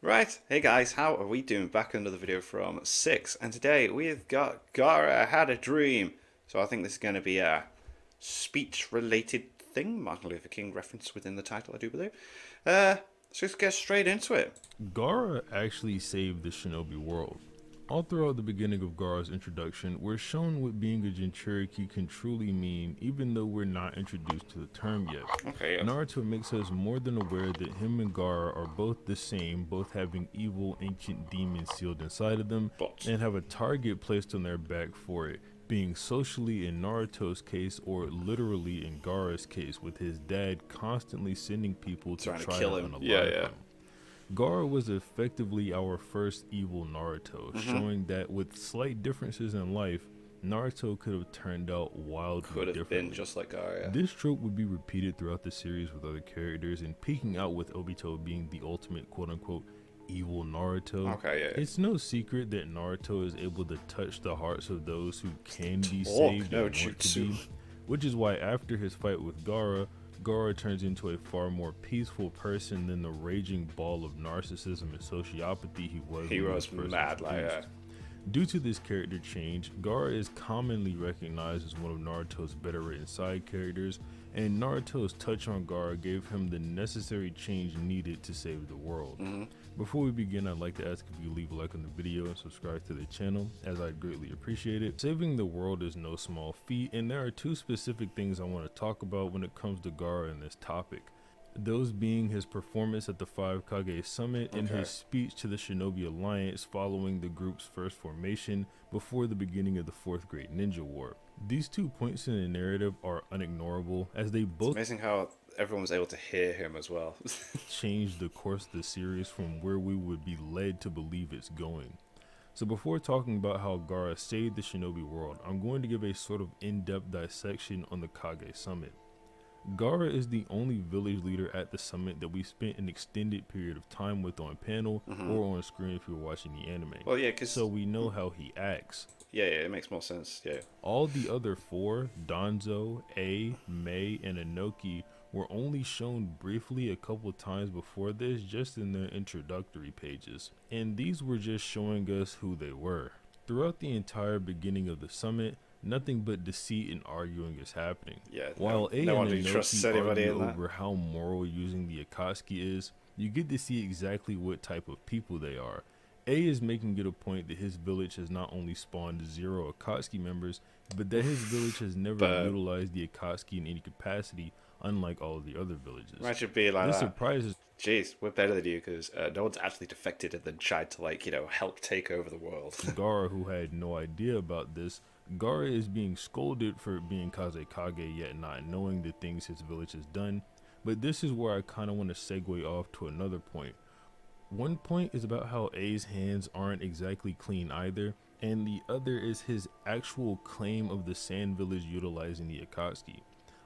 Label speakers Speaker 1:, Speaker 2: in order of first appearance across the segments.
Speaker 1: Right, hey guys, how are we doing? Back another video from 6, and today we've got Gaara had a dream. So I think this is going to be a speech-related thing, Martin Luther King reference within the title, I do believe. Let's just get straight into it.
Speaker 2: Gaara actually saved the shinobi world. All throughout the beginning of Gaara's introduction, we're shown what being a Jinchuriki can truly mean, even though we're not introduced to the term yet.
Speaker 1: Okay, yeah.
Speaker 2: Naruto makes us more than aware that him and Gaara are both the same, both having evil ancient demons sealed inside of them,
Speaker 1: But
Speaker 2: and have a target placed on their back for it, being socially in Naruto's case or literally in Gaara's case, with his dad constantly sending people to
Speaker 1: trying to
Speaker 2: try
Speaker 1: kill
Speaker 2: to
Speaker 1: him.
Speaker 2: unalive
Speaker 1: Yeah.
Speaker 2: him. Gaara was effectively our first evil Naruto, showing that with slight differences in life, Naruto could have turned out wildly
Speaker 1: Could have
Speaker 2: differently.
Speaker 1: been just like Gaara. Yeah.
Speaker 2: This trope would be repeated throughout the series with other characters, and peaking out with Obito being the ultimate quote-unquote evil Naruto.
Speaker 1: Okay, yeah.
Speaker 2: It's no secret that Naruto is able to touch the hearts of those who can be
Speaker 1: Talk,
Speaker 2: saved
Speaker 1: no
Speaker 2: and want to
Speaker 1: jutsu.
Speaker 2: be, which is why after his fight with Gaara, Gaara turns into a far more peaceful person than the raging ball of narcissism and sociopathy he was.
Speaker 1: He
Speaker 2: when
Speaker 1: was
Speaker 2: first
Speaker 1: mad like
Speaker 2: introduced.
Speaker 1: that.
Speaker 2: Due to this character change, Gaara is commonly recognized as one of Naruto's better written side characters, and Naruto's touch on Gaara gave him the necessary change needed to save the world. Before we begin, I'd like to ask if you leave a like on the video and subscribe to the channel, as I'd greatly appreciate it. Saving the world is no small feat, and there are two specific things I want to talk about when it comes to Gaara in this topic. Those being his performance at the Five Kage Summit and his speech to the Shinobi Alliance following the group's first formation before the beginning of the Fourth Great Ninja War. These 2 points in the narrative are unignorable, as they both
Speaker 1: Amazing how everyone was able to hear him as well.
Speaker 2: changed the course of the series from where we would be led to believe it's going. So before talking about how Gaara saved the Shinobi world, I'm going to give a sort of in-depth dissection on the Kage Summit. Gaara is the only village leader at the summit that we spent an extended period of time with on panel or on screen if you're watching the anime.
Speaker 1: Well, yeah, because
Speaker 2: So we know how he acts.
Speaker 1: yeah, it makes more sense. Yeah.
Speaker 2: All the other four, Danzo, A, Mei, and Inoki, were only shown briefly a couple times before this, just in their introductory pages. And these were just showing us who they were. Throughout the entire beginning of the summit, nothing but deceit and arguing is happening.
Speaker 1: Yeah,
Speaker 2: While A
Speaker 1: no one
Speaker 2: and
Speaker 1: really trusts anybody
Speaker 2: argue
Speaker 1: in that.
Speaker 2: over how moral using the Akatsuki is, you get to see exactly what type of people they are. A is making it a point that his village has not only spawned 0 Akatsuki members, but that his village has never utilized the Akatsuki in any capacity, unlike all of the other villages.
Speaker 1: Imagine being like
Speaker 2: This
Speaker 1: that.
Speaker 2: surprises
Speaker 1: Jeez, we're better than you because no one's actually defected and then tried to, like, help take over the world.
Speaker 2: Gaara, who had no idea about this. Gaara is being scolded for being Kazekage yet not knowing the things his village has done, but this is where I kind of want to segue off to another point. One point is about how A's hands aren't exactly clean either, and the other is his actual claim of the Sand Village utilizing the Akatsuki.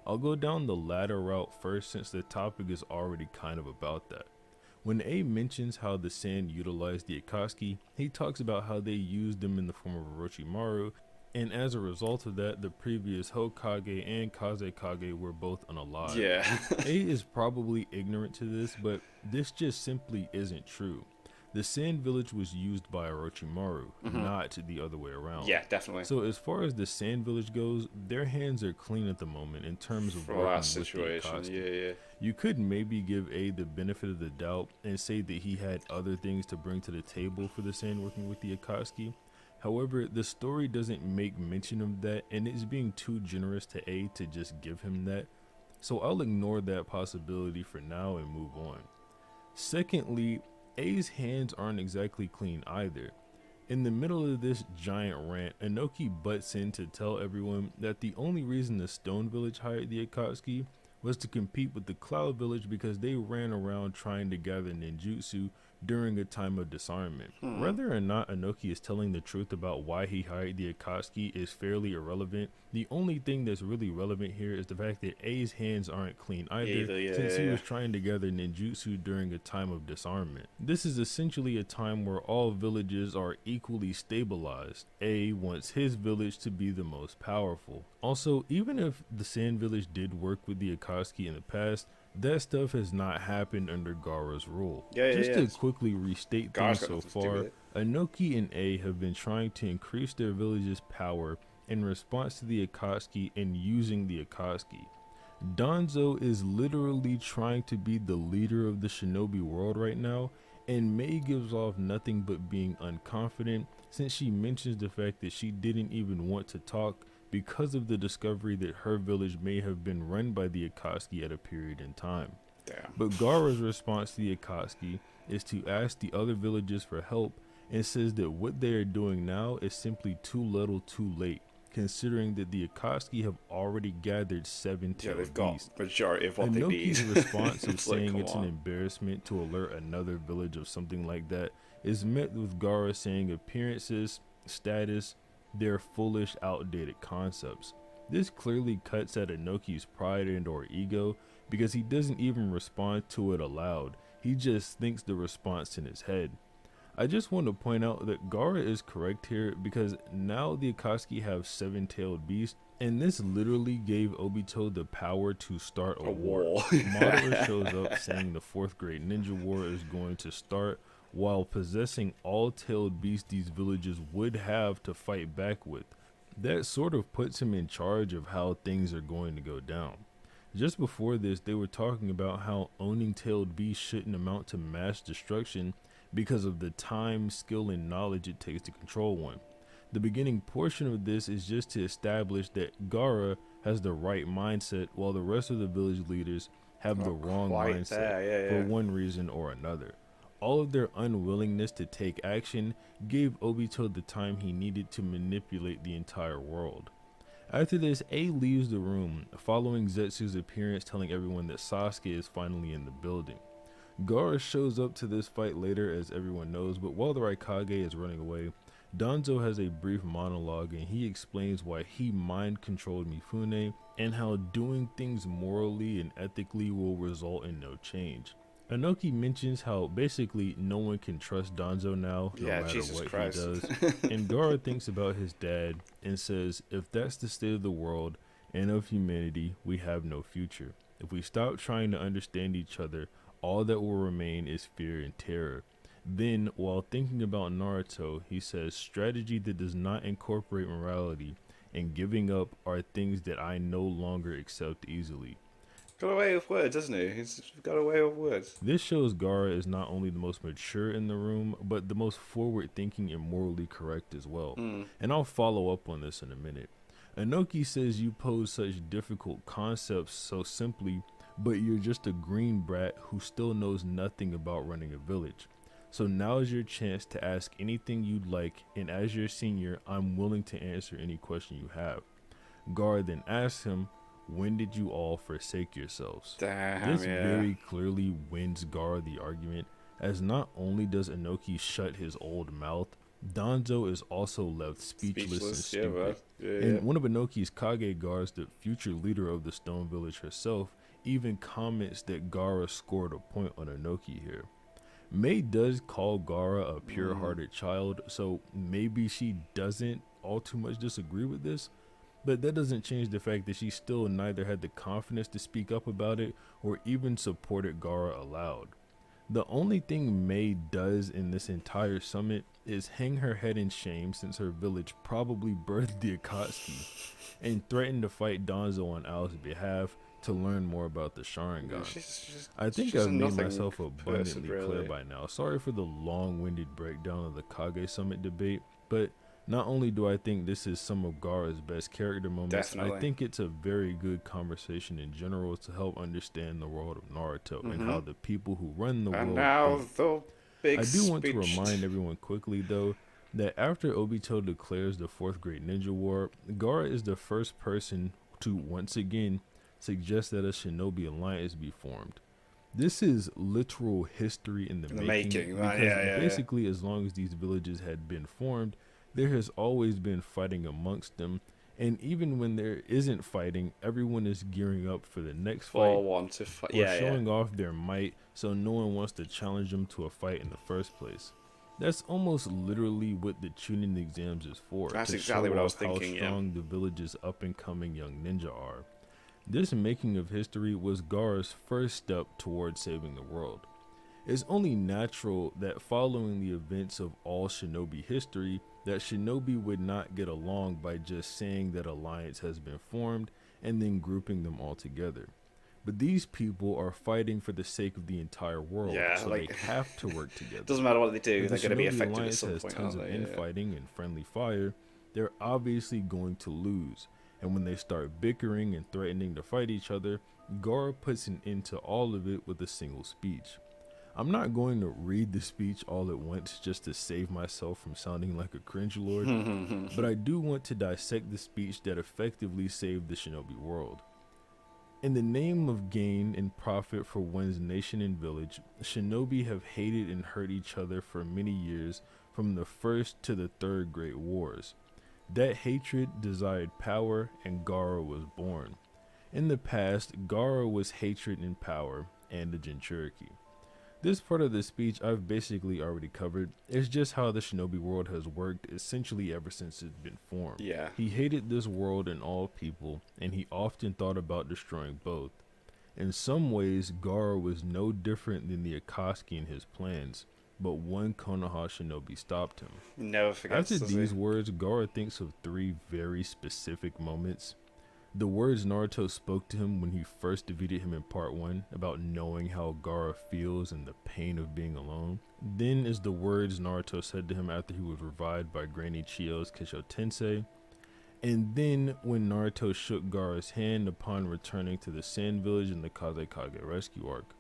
Speaker 2: I'll go down the latter route first since the topic is already kind of about that. When A mentions how the Sand utilized the Akatsuki, he talks about how they used them in the form of Orochimaru, and as a result of that, the previous Hokage and Kazekage were both unalive.
Speaker 1: Yeah.
Speaker 2: A is probably ignorant to this, but this just simply isn't true. The Sand Village was used by Orochimaru, not the other way around.
Speaker 1: Yeah, definitely.
Speaker 2: So as far as the Sand Village goes, their hands are clean at the moment in terms of
Speaker 1: For
Speaker 2: working
Speaker 1: that
Speaker 2: with the
Speaker 1: situation,
Speaker 2: Akatsuki.
Speaker 1: yeah.
Speaker 2: You could maybe give A the benefit of the doubt and say that he had other things to bring to the table for the Sand working with the Akatsuki. However, the story doesn't make mention of that, and it's being too generous to A to just give him that. So I'll ignore that possibility for now and move on. Secondly, A's hands aren't exactly clean either. In the middle of this giant rant, Inoki butts in to tell everyone that the only reason the Stone Village hired the Akatsuki was to compete with the Cloud Village because they ran around trying to gather ninjutsu during a time of disarmament. Whether or not Inoki is telling the truth about why he hired the Akatsuki is fairly irrelevant. The only thing that's really relevant here is the fact that A's hands aren't clean either, since he was trying to gather ninjutsu during a time of disarmament. This is essentially a time where all villages are equally stabilized. A wants his village to be the most powerful. Also, even if the Sand Village did work with the Akatsuki in the past, That stuff has not happened under Gaara's rule.
Speaker 1: Yeah, yeah,
Speaker 2: Just
Speaker 1: yeah.
Speaker 2: to quickly restate
Speaker 1: Gar's
Speaker 2: things
Speaker 1: got
Speaker 2: so
Speaker 1: nothing to do with
Speaker 2: far,
Speaker 1: it.
Speaker 2: Anoki and A have been trying to increase their village's power in response to the Akatsuki and using the Akatsuki. Danzo is literally trying to be the leader of the shinobi world right now, and Mei gives off nothing but being unconfident since she mentions the fact that she didn't even want to talk because of the discovery that her village may have been run by the Akatsuki at a period in time.
Speaker 1: Damn.
Speaker 2: But Gaara's response to the Akatsuki is to ask the other villages for help and says that what they are doing now is simply too little too late, considering that the Akatsuki have already gathered
Speaker 1: Yeah,
Speaker 2: seven-tailed
Speaker 1: they've got
Speaker 2: beasts.
Speaker 1: majority of what they need.
Speaker 2: Anoki's response of
Speaker 1: It's like,
Speaker 2: saying
Speaker 1: come
Speaker 2: it's an
Speaker 1: on.
Speaker 2: embarrassment to alert another village of something like that is met with Gaara saying appearances, status, they're foolish, outdated concepts. This clearly cuts at Anoki's pride and or ego because he doesn't even respond to it aloud. He just thinks the response in his head. I just want to point out that Gaara is correct here because now the Akatsuki have seven-tailed beasts, and this literally gave Obito the power to start a
Speaker 1: A
Speaker 2: war.
Speaker 1: wall.
Speaker 2: Madara shows up saying the fourth great ninja war is going to start while possessing all tailed beasts these villages would have to fight back with. That sort of puts him in charge of how things are going to go down. Just before this, they were talking about how owning tailed beasts shouldn't amount to mass destruction because of the time, skill, and knowledge it takes to control one. The beginning portion of this is just to establish that Gaara has the right mindset while the rest of the village leaders have the
Speaker 1: Not
Speaker 2: wrong
Speaker 1: quite
Speaker 2: mindset
Speaker 1: there, yeah,
Speaker 2: for
Speaker 1: yeah.
Speaker 2: one reason or another. All of their unwillingness to take action gave Obito the time he needed to manipulate the entire world. After this, A leaves the room, following Zetsu's appearance telling everyone that Sasuke is finally in the building. Gaara shows up to this fight later as everyone knows, but while the Raikage is running away, Danzo has a brief monologue and he explains why he mind-controlled Mifune and how doing things morally and ethically will result in no change. Anoki mentions how basically no one can trust Danzo now, no
Speaker 1: Yeah,
Speaker 2: matter
Speaker 1: Jesus
Speaker 2: what
Speaker 1: Christ.
Speaker 2: he does, and Gaara thinks about his dad and says, if that's the state of the world and of humanity, we have no future. If we stop trying to understand each other, all that will remain is fear and terror. Then, while thinking about Naruto, he says, strategy that does not incorporate morality and giving up are things that I no longer accept easily.
Speaker 1: Got away with words, hasn't he? He's got away with words.
Speaker 2: This shows Gaara is not only the most mature in the room, but the most forward thinking and morally correct as well. And I'll follow up on this in a minute. Anoki says you pose such difficult concepts so simply, but you're just a green brat who still knows nothing about running a village. So now's your chance to ask anything you'd like, and as your senior, I'm willing to answer any question you have. Gaara then asks him, when did you all forsake yourselves?
Speaker 1: Damn,
Speaker 2: This
Speaker 1: yeah.
Speaker 2: very clearly wins Gaara the argument, as not only does Anoki shut his old mouth, Danzo is also left speechless and
Speaker 1: yeah,
Speaker 2: stupid.
Speaker 1: bro. Yeah,
Speaker 2: And one of Anoki's Kage guards, the future leader of the Stone Village herself, even comments that Gaara scored a point on Anoki here. Mei does call Gaara a pure-hearted child, so maybe she doesn't all too much disagree with this, but that doesn't change the fact that she still neither had the confidence to speak up about it or even supported Gaara aloud. The only thing Mei does in this entire summit is hang her head in shame since her village probably birthed the Akatsuki and threatened to fight Danzo on Ao's behalf to learn more about the Sharingan.
Speaker 1: Yeah, she's
Speaker 2: I think
Speaker 1: she's
Speaker 2: I've
Speaker 1: a
Speaker 2: made
Speaker 1: nothing
Speaker 2: myself
Speaker 1: person,
Speaker 2: abundantly clear
Speaker 1: really.
Speaker 2: by now. Sorry for the long-winded breakdown of the Kage Summit debate, but not only do I think this is some of Gaara's best character moments,
Speaker 1: Definitely.
Speaker 2: I think it's a very good conversation in general to help understand the world of Naruto and how the people who run the
Speaker 1: And
Speaker 2: world
Speaker 1: now
Speaker 2: think.
Speaker 1: the big
Speaker 2: I do want to
Speaker 1: speech.
Speaker 2: remind everyone quickly, though, that after Obito declares the Fourth Great Ninja War, Gaara is the first person to once again suggest that a shinobi alliance be formed. This is literal history in the making
Speaker 1: man.
Speaker 2: because
Speaker 1: Yeah.
Speaker 2: basically as long as these villages had been formed, there has always been fighting amongst them, and even when there isn't fighting, everyone is gearing up for the next fight
Speaker 1: For one to fight.
Speaker 2: or
Speaker 1: Yeah,
Speaker 2: showing off their might, so no one wants to challenge them to a fight in the first place. That's almost literally what the Chunin exams is for.
Speaker 1: That's
Speaker 2: to
Speaker 1: exactly
Speaker 2: show
Speaker 1: what I was
Speaker 2: off how
Speaker 1: thinking, yeah.
Speaker 2: strong the village's up and coming young ninja are. This making of history was Gaara's first step towards saving the world. It's only natural that following the events of all shinobi history, that shinobi would not get along by just saying that alliance has been formed and then grouping them all together. But these people are fighting for the sake of the entire world,
Speaker 1: Yeah,
Speaker 2: so
Speaker 1: like
Speaker 2: they have to work together.
Speaker 1: doesn't matter what they do,
Speaker 2: If
Speaker 1: they're
Speaker 2: the
Speaker 1: going to be
Speaker 2: Shinobi
Speaker 1: affected at
Speaker 2: Alliance
Speaker 1: some
Speaker 2: has
Speaker 1: point,
Speaker 2: tons
Speaker 1: aren't
Speaker 2: of
Speaker 1: they? Yeah.
Speaker 2: infighting and friendly fire, they're obviously going to lose. And when they start bickering and threatening to fight each other, Gaara puts an end to all of it with a single speech. I'm not going to read the speech all at once just to save myself from sounding like a cringe lord, but I do want to dissect the speech that effectively saved the shinobi world. In the name of gain and profit for one's nation and village, shinobi have hated and hurt each other for many years, from the First to the Third Great Wars. That hatred desired power, and Gaara was born. In the past, Gaara was hatred and power, and the Jinchuriki. This part of the speech I've basically already covered. It's just how the shinobi world has worked essentially ever since it's been formed.
Speaker 1: Yeah.
Speaker 2: He hated this world and all people, and he often thought about destroying both. In some ways, Gaara was no different than the Akatsuki in his plans, but one Konoha shinobi stopped him.
Speaker 1: Never forgets,
Speaker 2: After
Speaker 1: does
Speaker 2: these
Speaker 1: he?
Speaker 2: words, Gaara thinks of three very specific moments. The words Naruto spoke to him when he first defeated him in part 1 about knowing how Gaara feels and the pain of being alone. Then is the words Naruto said to him after he was revived by Granny Chiyo's Kisho Tensei. And then when Naruto shook Gaara's hand upon returning to the Sand Village in the Kazekage rescue arc.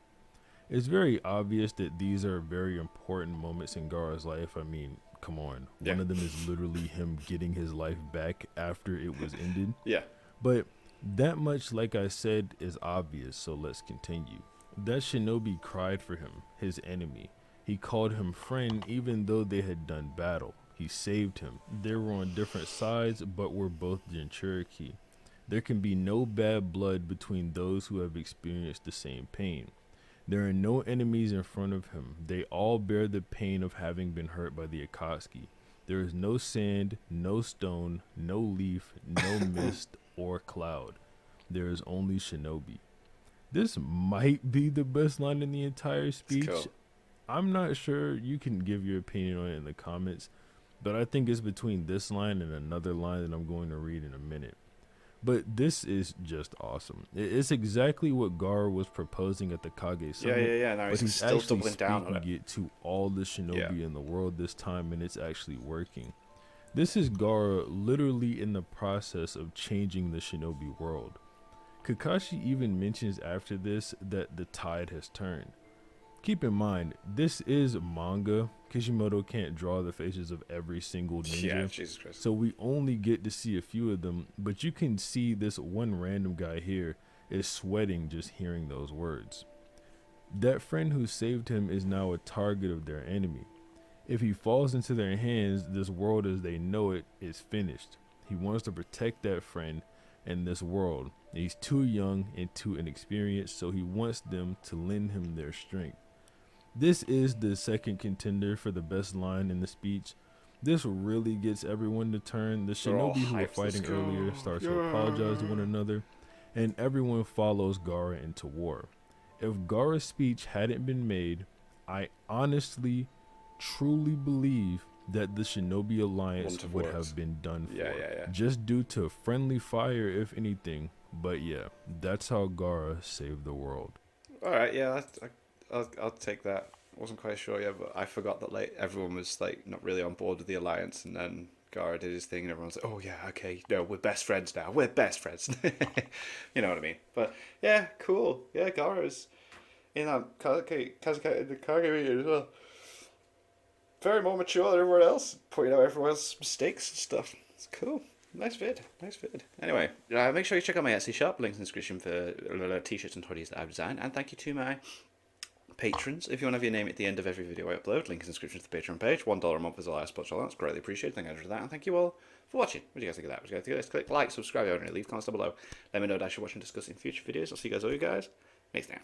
Speaker 2: It's very obvious that these are very important moments in Gaara's life. I mean, come on.
Speaker 1: Yeah.
Speaker 2: One of them is literally him getting his life back after it was ended.
Speaker 1: Yeah.
Speaker 2: But that much, like I said, is obvious, so let's continue. That shinobi cried for him, his enemy. He called him friend even though they had done battle. He saved him. They were on different sides, but were both Jinchuriki. There can be no bad blood between those who have experienced the same pain. There are no enemies in front of him. They all bear the pain of having been hurt by the Akatsuki. There is no sand, no stone, no leaf, no mist or cloud. There is only shinobi. This might be the best line in the entire speech.
Speaker 1: Cool.
Speaker 2: I'm not sure. You can give your opinion on it in the comments, but I think it's between this line and another line that I'm going to read in a minute. But this is just awesome. It's exactly what Gaara was proposing at the Kage Summit.
Speaker 1: Yeah. Now
Speaker 2: But
Speaker 1: he's
Speaker 2: he's
Speaker 1: still
Speaker 2: actually
Speaker 1: doubling down on
Speaker 2: speaking
Speaker 1: it.
Speaker 2: it to all the shinobi
Speaker 1: Yeah.
Speaker 2: in the world this time, and it's actually working. This is Gaara literally in the process of changing the shinobi world. Kakashi even mentions after this that the tide has turned. Keep in mind, this is manga. Kishimoto can't draw the faces of every single ninja.
Speaker 1: Yeah, Jesus Christ.
Speaker 2: So we only get to see a few of them, but you can see this one random guy here is sweating just hearing those words. That friend who saved him is now a target of their enemy. If he falls into their hands, this world as they know it is finished. He wants to protect that friend and this world. He's too young and too inexperienced, so he wants them to lend him their strength. This is the second contender for the best line in the speech. This really gets everyone to turn. The
Speaker 1: They're all
Speaker 2: shinobi who were
Speaker 1: hyped. Let's
Speaker 2: fighting
Speaker 1: go.
Speaker 2: earlier start to apologize to one another, and everyone follows Gaara into war. If Gaara's speech hadn't been made, I honestly, truly believe that the Shinobi Alliance
Speaker 1: Wouldn't have
Speaker 2: would
Speaker 1: worked.
Speaker 2: have been done for.
Speaker 1: Yeah.
Speaker 2: Just due to friendly fire, if anything. But yeah, that's how Gaara saved the world.
Speaker 1: All right, yeah, I'll take that. I wasn't quite sure yet, but I forgot that like everyone was like not really on board with the alliance, and then Gaara did his thing, and everyone's like, "Oh yeah, okay, no, we're best friends now. We're best friends." You know what I mean? But yeah, cool. Yeah, Gaara's in that Kazekage the Kage meeting as well. Very more mature than everyone else, pointing out everyone's mistakes and stuff. It's cool. Nice vid. Anyway, make sure you check out my Etsy shop. Links in the description for t-shirts and hoodies that I've designed. And thank you to my patrons. If you want to have your name at the end of every video I upload, link in the description to the Patreon page. $1 a month is the last spot. That's greatly appreciated. Thank you for that. And thank you all for watching. What do you guys think of that? What do you guys think of this? Click like, subscribe, and leave comments down below. Let me know what I should watch and discuss in future videos. I'll see you guys next time.